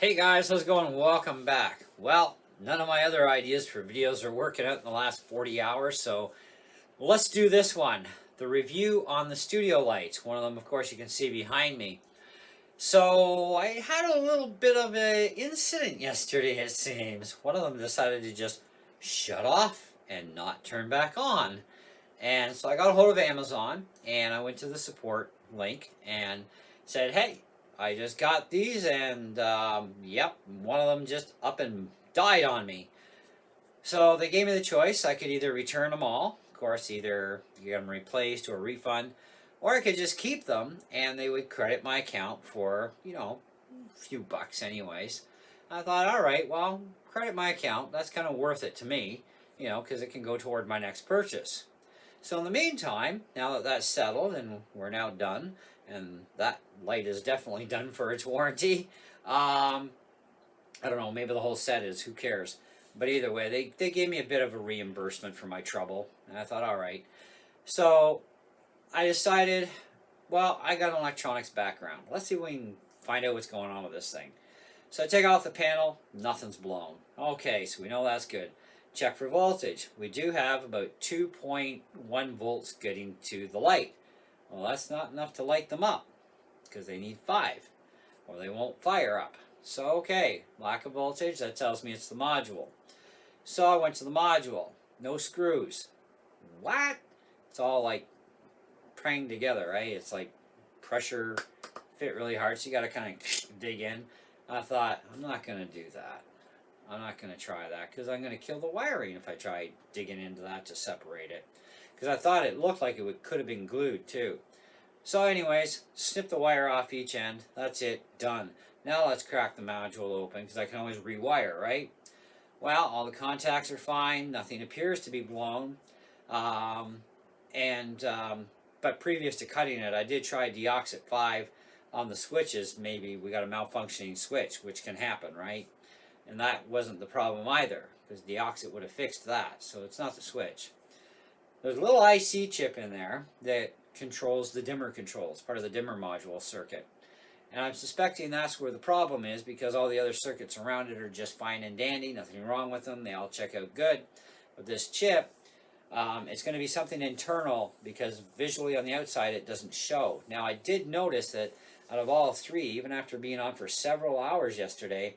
Hey guys, how's it going? Welcome back. Well, none of my other ideas for videos are working out in the last 40 hours, so let's do this one. The review on the studio lights. One of them, of course, you can see behind me. So I had a little bit of an incident yesterday, it seems. One of them decided to just shut off and not turn back on. And so I got a hold of Amazon and I went to the support link and said, hey, I just got these and yep, one of them just up and died on me. So they gave me the choice. I could either return them all, of course, either get them replaced or refund, or I could just keep them and they would credit my account for, a few bucks anyways. I thought, all right, well, credit my account. That's kind of worth it to me, because it can go toward my next purchase. So in the meantime, now that that's settled and we're now done, and that light is definitely done for its warranty, I don't know, maybe the whole set is, who cares? But either way, they gave me a bit of a reimbursement for my trouble, and I thought, all right. So I decided, well, I got an electronics background. Let's see if we can find out what's going on with this thing. So I take off the panel, nothing's blown. Okay, so we know that's good. Check for voltage. We do have about 2.1 volts getting to the light. Well, that's not enough to light them up because they need 5 or they won't fire up. So, okay, lack of voltage, that tells me it's the module. So I went to the module. No screws. What? It's all like pranged together, right? It's like pressure fit really hard, so you got to kind of dig in. I thought, I'm not going to do that. I'm not going to try that because I'm going to kill the wiring if I try digging into that to separate it. Because I thought it looked like it could have been glued too. So anyways, snip the wire off each end. That's it. Done. Now let's crack the module open because I can always rewire, right? Well, all the contacts are fine. Nothing appears to be blown. But previous to cutting it, I did try deoxit 5 on the switches. Maybe we got a malfunctioning switch, which can happen, right? And that wasn't the problem either, because deoxit would have fixed that, so it's not the switch. There's a little IC chip in there that controls the dimmer controls, part of the dimmer module circuit. And I'm suspecting that's where the problem is, because all the other circuits around it are just fine and dandy, nothing wrong with them, they all check out good. But this chip, it's going to be something internal, because visually on the outside it doesn't show. Now I did notice that out of all 3, even after being on for several hours yesterday,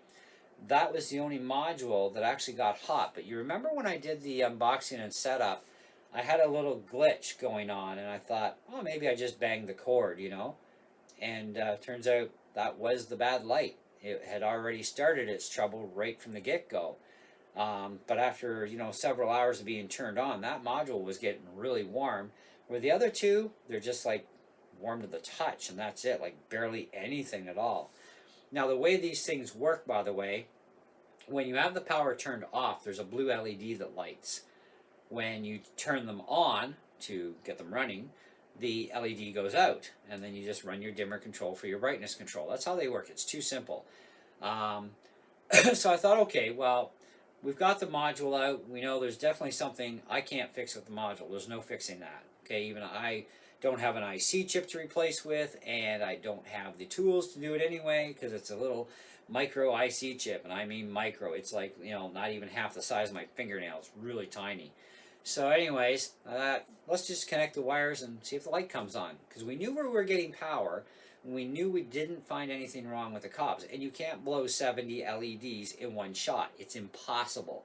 that was the only module that actually got hot. But you remember when I did the unboxing and setup, I had a little glitch going on, and I thought, oh, maybe I just banged the cord, And turns out that was the bad light. It had already started its trouble right from the get-go. But after, several hours of being turned on, that module was getting really warm. Where the other 2, they're just like warm to the touch, and that's it, like barely anything at all. Now, the way these things work, by the way, when you have the power turned off, there's a blue LED that lights. When you turn them on to get them running, the LED goes out, and then you just run your dimmer control for your brightness control. That's how they work. It's too simple. So I thought, okay, well, we've got the module out. We know there's definitely something I can't fix with the module. There's no fixing that. Okay, even I don't have an IC chip to replace with, and I don't have the tools to do it anyway, because it's a little micro IC chip, and I mean micro. It's like, not even half the size of my fingernail. It's really tiny. So anyways, let's just connect the wires and see if the light comes on, because we knew we were getting power, and we knew we didn't find anything wrong with the cobs. And you can't blow 70 LEDs in one shot. It's impossible.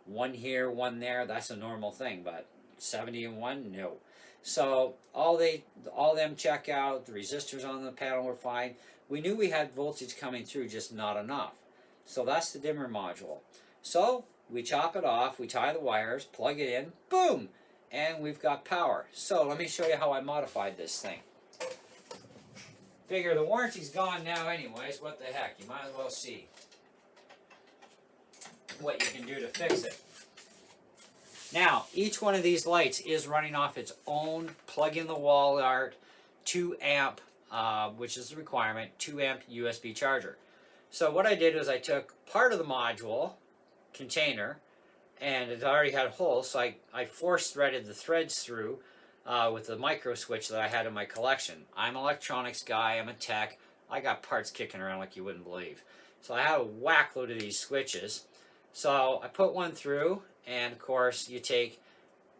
One here, one there, that's a normal thing, but 70 in one, no. So all them check out, the resistors on the panel were fine. We knew we had voltage coming through, just not enough. So that's the dimmer module. So we chop it off, we tie the wires, plug it in, boom, and we've got power. So let me show you how I modified this thing. Figure the warranty's gone now anyways, what the heck, you might as well see what you can do to fix it. Now, each one of these lights is running off its own plug-in-the-wall art 2 amp, which is the requirement, 2 amp USB charger. So what I did was I took part of the module container, and it already had holes, so I force threaded the threads through with the micro switch that I had in my collection. I'm an electronics guy, I'm a tech, I got parts kicking around like you wouldn't believe. So I have a whack load of these switches. So I put one through, and of course you take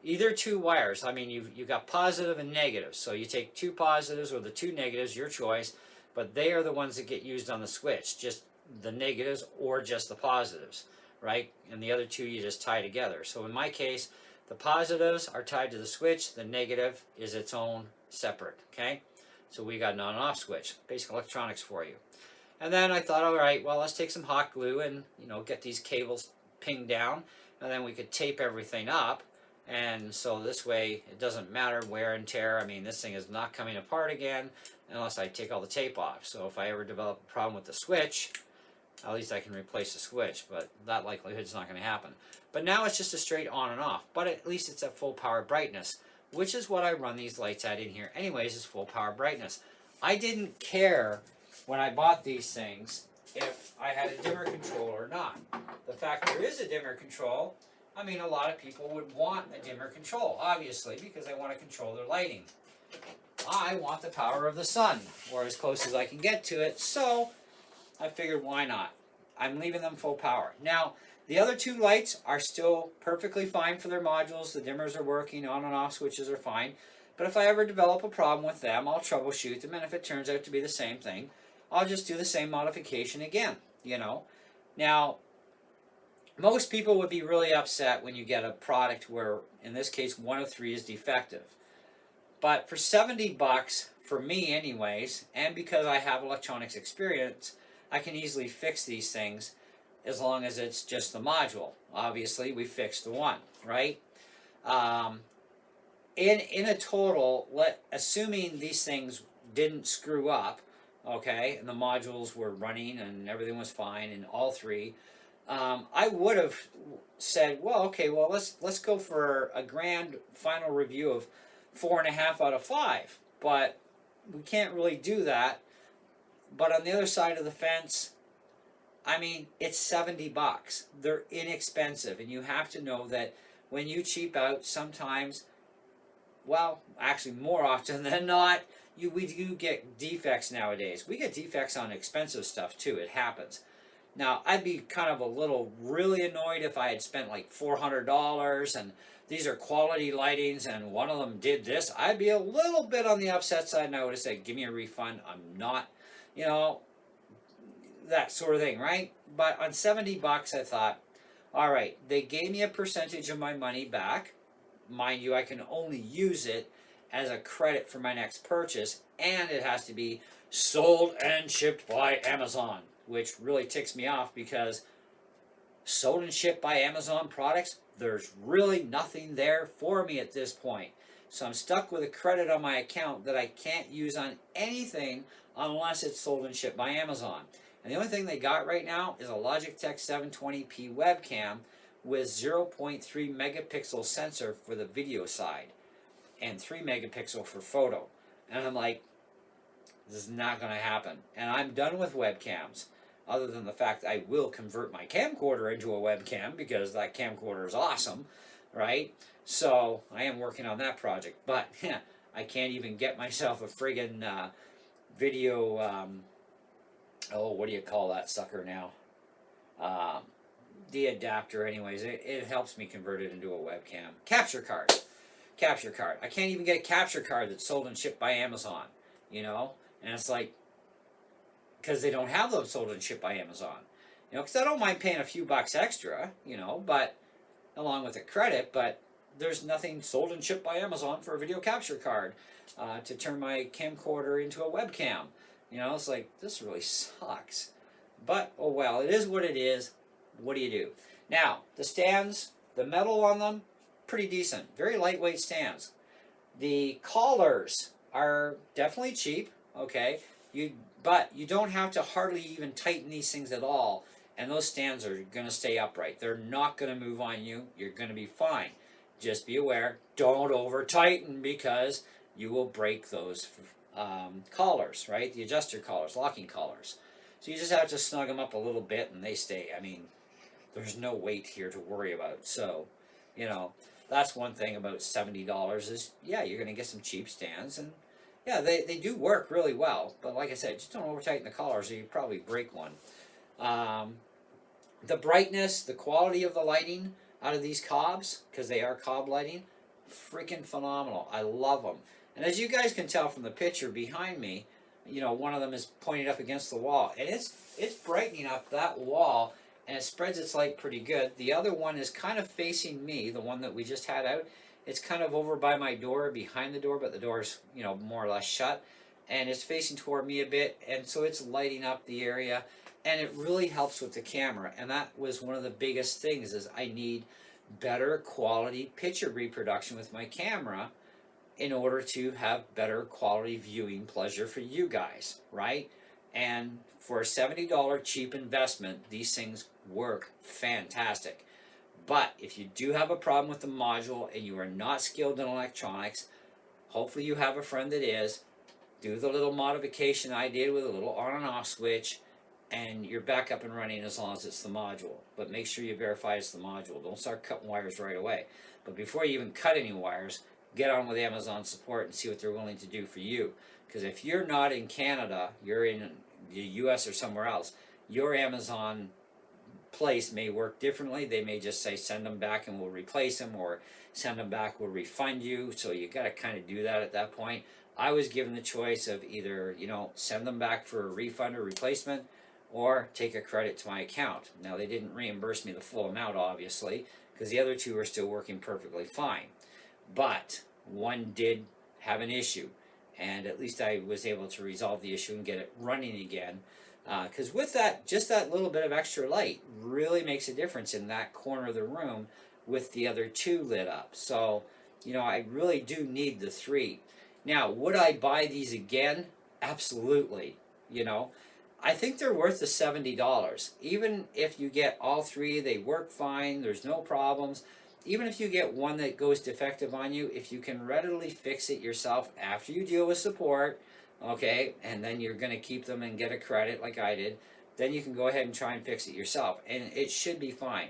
either two wires. I mean, you've got positive and negative. So you take two positives or the two negatives, your choice, but they are the ones that get used on the switch, just the negatives or just the positives, right? And the other two you just tie together. So in my case, the positives are tied to the switch, the negative is its own separate, okay? So we got an on and off switch, basic electronics for you. And then I thought, all right, well, let's take some hot glue and, get these cables pinned down, and then we could tape everything up. And so this way, it doesn't matter wear and tear. I mean, this thing is not coming apart again unless I take all the tape off. So if I ever develop a problem with the switch, at least I can replace the switch, but that likelihood is not going to happen. But now it's just a straight on and off, but at least it's at full power brightness, which is what I run these lights at in here anyways, is full power brightness. I didn't care when I bought these things if I had a dimmer control or not. The fact there is a dimmer control, I mean, a lot of people would want a dimmer control, obviously, because they want to control their lighting. I want the power of the sun, or as close as I can get to it, so I figured why not. I'm leaving them full power. Now, the other two lights are still perfectly fine for their modules. The dimmers are working, on and off switches are fine. But if I ever develop a problem with them, I'll troubleshoot them, and if it turns out to be the same thing, I'll just do the same modification again, Now, most people would be really upset when you get a product where, in this case, one of three is defective. But for 70 bucks, for me anyways, and because I have electronics experience, I can easily fix these things as long as it's just the module. Obviously, we fixed the one, right? In a total, assuming these things didn't screw up, okay, and the modules were running and everything was fine in all three, I would have said, well, okay, well, let's go for a grand final review of 4.5 out of 5. But we can't really do that. But on the other side of the fence, I mean, it's 70 bucks. They're inexpensive, and you have to know that when you cheap out, sometimes, well, actually more often than not, we do get defects nowadays. We get defects on expensive stuff too. It happens. Now, I'd be kind of a little really annoyed if I had spent like $400 and these are quality lightings and one of them did this. I'd be a little bit on the upset side and I would have said, give me a refund. I'm not, that sort of thing, right? But on 70 bucks, I thought, all right, they gave me a percentage of my money back. Mind you, I can only use it as a credit for my next purchase, and it has to be sold and shipped by Amazon, which really ticks me off because sold and shipped by Amazon products, there's really nothing there for me at this point. So I'm stuck with a credit on my account that I can't use on anything unless it's sold and shipped by Amazon. And the only thing they got right now is a Logitech 720p webcam with 0.3 megapixel sensor for the video side and 3 megapixel for photo. And I'm like, this is not going to happen. And I'm done with webcams, other than the fact I will convert my camcorder into a webcam because that camcorder is awesome, right? So I am working on that project, but I can't even get myself a friggin' video, what do you call that sucker now? The adapter anyways. It helps me convert it into a webcam. Capture card. I can't even get a capture card that's sold and shipped by Amazon, And it's like, because they don't have those sold and shipped by Amazon. Because I don't mind paying a few bucks extra, but along with a credit, but there's nothing sold and shipped by Amazon for a video capture card to turn my camcorder into a webcam. It's like, this really sucks. But, oh well, it is what it is. What do you do? Now, the stands, the metal on them, pretty decent. Very lightweight stands. The collars are definitely cheap, okay? But you don't have to hardly even tighten these things at all, and those stands are going to stay upright. They're not going to move on you. You're going to be fine. Just be aware, don't over-tighten because you will break those collars, right? The adjuster collars, locking collars. So you just have to snug them up a little bit and they stay. I mean, there's no weight here to worry about. So, that's one thing about $70 is, yeah, you're going to get some cheap stands. And, yeah, they do work really well. But like I said, just don't over-tighten the collars or you probably break one. Um, the brightness, the quality of the lighting out of these cobs, because they are cob lighting, freaking phenomenal. I love them. And as you guys can tell from the picture behind me, you know, one of them is pointed up against the wall, and it's brightening up that wall, and it spreads its light pretty good. The other one is kind of facing me, the one that we just had out. It's kind of over by my door, behind the door, but the door's, you know, more or less shut, and it's facing toward me a bit, and so it's lighting up the area, and it really helps with the camera. And that was one of the biggest things, is I need better quality picture reproduction with my camera in order to have better quality viewing pleasure for you guys, right? And for a $70 cheap investment, these things work fantastic. But if you do have a problem with the module and you are not skilled in electronics, hopefully you have a friend that is. Do the little modification I did with a little on and off switch, and you're back up and running as long as it's the module. But make sure you verify it's the module. Don't start cutting wires right away. But before you even cut any wires, get on with Amazon support and see what they're willing to do for you. Because if you're not in Canada, you're in the US or somewhere else, your Amazon place may work differently. They may just say send them back and we'll replace them, or send them back, we'll refund you. So you got to kind of do that at that point. I was given the choice of either, you know, send them back for a refund or replacement, or take a credit to my account. Now, they didn't reimburse me the full amount, obviously, because the other two are still working perfectly fine. But one did have an issue, and at least I was able to resolve the issue and get it running again. Because with that, just that little bit of extra light really makes a difference in that corner of the room with the other two lit up. So, you know, I really do need the three. Now, would I buy these again? Absolutely. You know, I think they're worth the $70. Even if you get all three, they work fine, there's no problems. Even if you get one that goes defective on you, if you can readily fix it yourself after you deal with support, okay, and then you're going to keep them and get a credit like I did, then you can go ahead and try and fix it yourself, and it should be fine.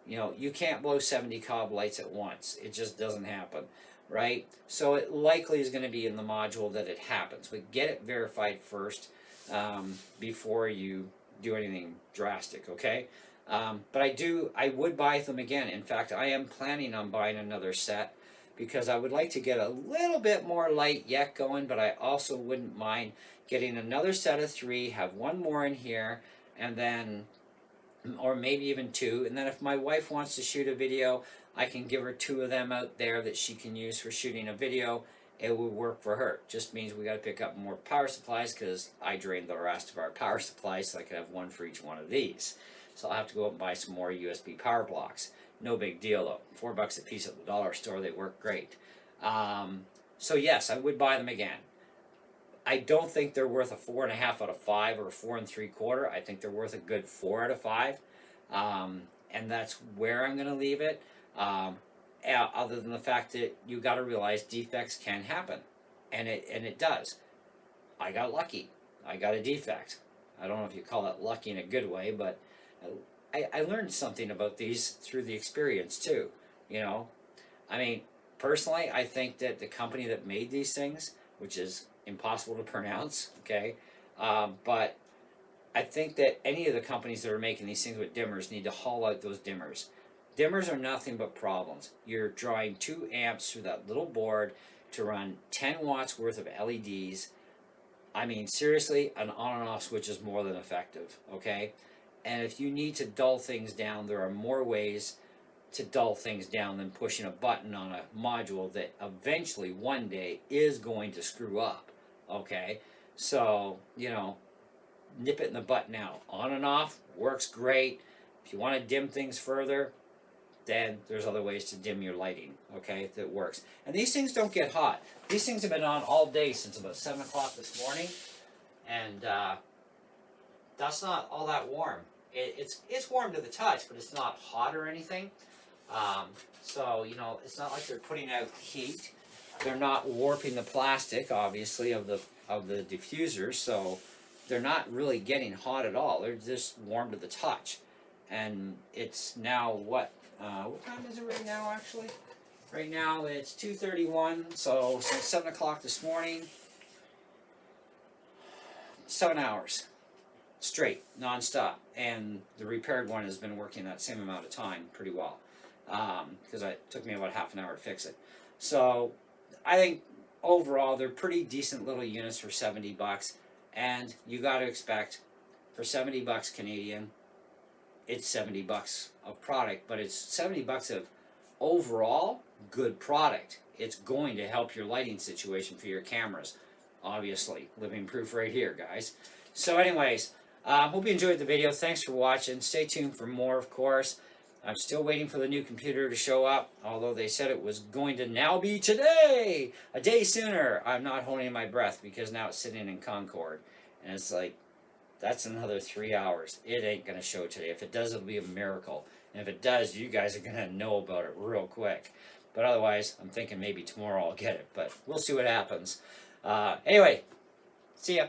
You know, you can't blow 70 cob lights at once. It just doesn't happen, right? So it likely is going to be in the module that it happens, but get it verified first before you do anything drastic, okay? But I would buy them again. In fact, I am planning on buying another set, because I would like to get a little bit more light yet going, but I also wouldn't mind getting another set of three, have one more in here, and then, or maybe even two, and then if my wife wants to shoot a video, I can give her two of them out there that she can use for shooting a video. It would work for her. Just means we got to pick up more power supplies, because I drained the rest of our power supplies, so I could have one for each one of these. So I'll have to go out and buy some more USB power blocks. No big deal though. $4 a piece at the dollar store. They work great. So yes, I would buy them again. I don't think they're worth a 4.5 out of 5 or a 4 3/4. I think they're worth a good 4 out of 5. And that's where I'm going to leave it. Other than the fact that you got to realize defects can happen, and it does. I got lucky. I got a defect. I don't know if you call it lucky in a good way, but I learned something about these through the experience too, you know. I mean, personally, I think that the company that made these things, which is impossible to pronounce, okay, but I think that any of the companies that are making these things with dimmers need to haul out those dimmers. Dimmers are nothing but problems. You're drawing 2 amps through that little board to run 10 watts worth of LEDs. I mean, seriously, an on and off switch is more than effective, okay? And if you need to dull things down, there are more ways to dull things down than pushing a button on a module that eventually one day is going to screw up, okay? So, you know, nip it in the butt now. On and off works great. If you want to dim things further, then there's other ways to dim your lighting, okay, that works. And these things don't get hot. These things have been on all day since about 7 o'clock this morning, and that's not all that warm. It's warm to the touch, but it's not hot or anything. So, you know, it's not like they're putting out heat. They're not warping the plastic, obviously, of the diffusers, so they're not really getting hot at all. They're just warm to the touch. And it's now what time is it right now, actually? Right now it's 2:31, so since 7 o'clock this morning, 7 hours. straight, non-stop, and the repaired one has been working that same amount of time pretty well, because it took me about half an hour to fix it. So I think overall they're pretty decent little units for 70 bucks, and you got to expect for 70 bucks Canadian, it's 70 bucks of product, but it's 70 bucks of overall good product. It's going to help your lighting situation for your cameras. Obviously, living proof right here, guys. So anyways, hope you enjoyed the video. Thanks for watching. Stay tuned for more, of course. I'm still waiting for the new computer to show up, although they said it was going to now be today, a day sooner. I'm not holding my breath because now it's sitting in Concord, and it's like, that's another 3 hours. It ain't going to show today. If it does, it'll be a miracle. And if it does, you guys are going to know about it real quick. But otherwise, I'm thinking maybe tomorrow I'll get it. But we'll see what happens. Anyway, see ya.